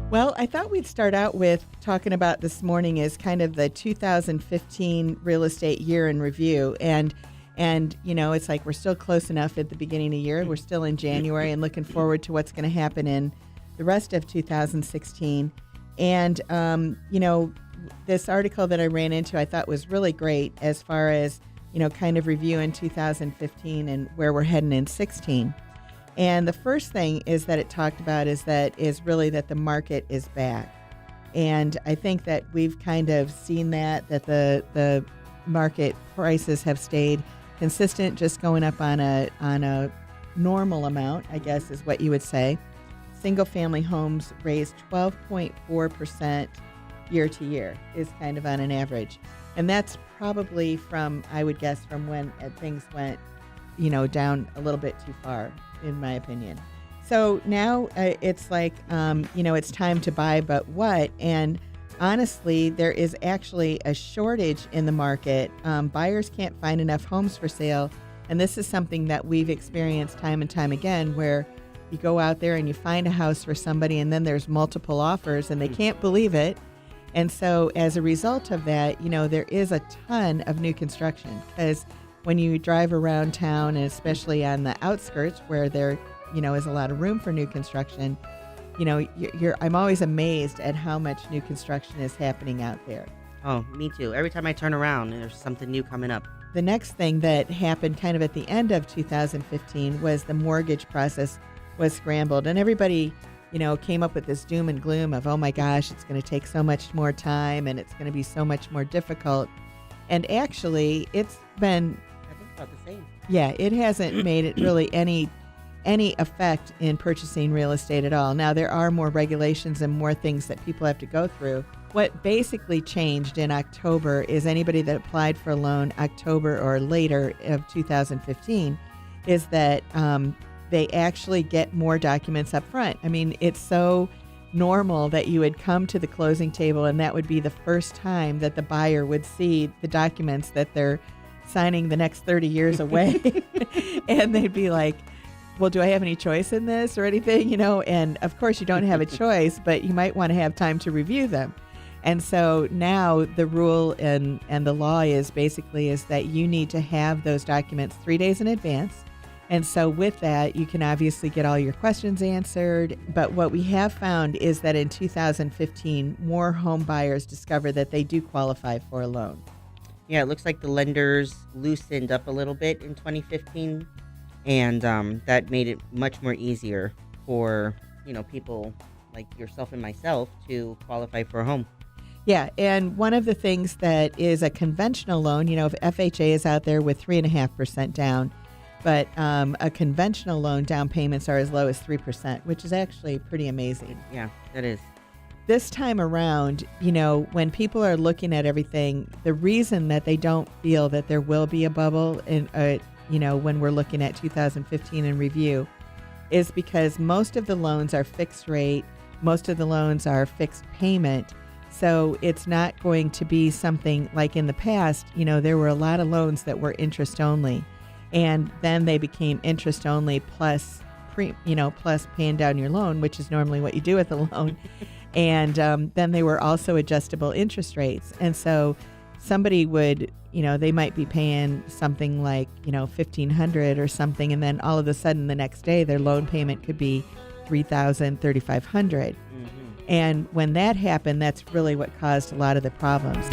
Well, I thought we'd start out with talking about this morning is kind of the 2015 real estate year in review. And it's like we're still close enough at the beginning of the year. We're still in January and looking forward to what's going to happen in the rest of 2016. And, this article that I ran into I thought was really great as far as, kind of reviewing 2015 and where we're heading in 16. And the first thing is that it talked about is really that the market is back. And I think that we've kind of seen that the market prices have stayed consistent, just going up on a normal amount, I guess is what you would say. Single family homes raised 12.4% year to year is kind of on an average. And that's probably I would guess, from when things went, down a little bit too far, in my opinion. So now it's like, it's time to buy, but what? And honestly, there is actually a shortage in the market. Buyers can't find enough homes for sale. And this is something that we've experienced time and time again, where you go out there and you find a house for somebody and then there's multiple offers and they can't believe it. And so as a result of that, there is a ton of new construction, because when you drive around town, and especially on the outskirts where there, is a lot of room for new construction, I'm always amazed at how much new construction is happening out there. Oh, me too. Every time I turn around, there's something new coming up. The next thing that happened kind of at the end of 2015 was the mortgage process was scrambled, and everybody, came up with this doom and gloom of, oh my gosh, it's going to take so much more time and it's going to be so much more difficult. And actually, it's been, I think about the same. Yeah, it hasn't made it really any effect in purchasing real estate at all. Now, there are more regulations and more things that people have to go through. What basically changed in October is anybody that applied for a loan October or later of 2015 is that they actually get more documents up front. I mean, it's so normal that you would come to the closing table and that would be the first time that the buyer would see the documents that they're signing the next 30 years away. And they'd be like, well, do I have any choice in this or anything? And of course you don't have a choice, but you might want to have time to review them. And so now the rule and the law is that you need to have those documents 3 days in advance. And so with that, you can obviously get all your questions answered. But what we have found is that in 2015, more home buyers discover that they do qualify for a loan. Yeah, it looks like the lenders loosened up a little bit in 2015, and that made it much more easier for, people like yourself and myself to qualify for a home. Yeah, and one of the things that is a conventional loan, if FHA is out there with 3.5% down, but a conventional loan down payments are as low as 3%, which is actually pretty amazing. Yeah, that is. This time around, when people are looking at everything, the reason that they don't feel that there will be a bubble in, when we're looking at 2015 in review, is because most of the loans are fixed rate, most of the loans are fixed payment. So it's not going to be something like in the past, there were a lot of loans that were interest only. And then they became interest only plus plus paying down your loan, which is normally what you do with a loan. And then they were also adjustable interest rates. And so somebody would, they might be paying something like, $1,500 or something. And then all of a sudden the next day, their loan payment could be $3,000, $3,500. And when that happened, that's really what caused a lot of the problems.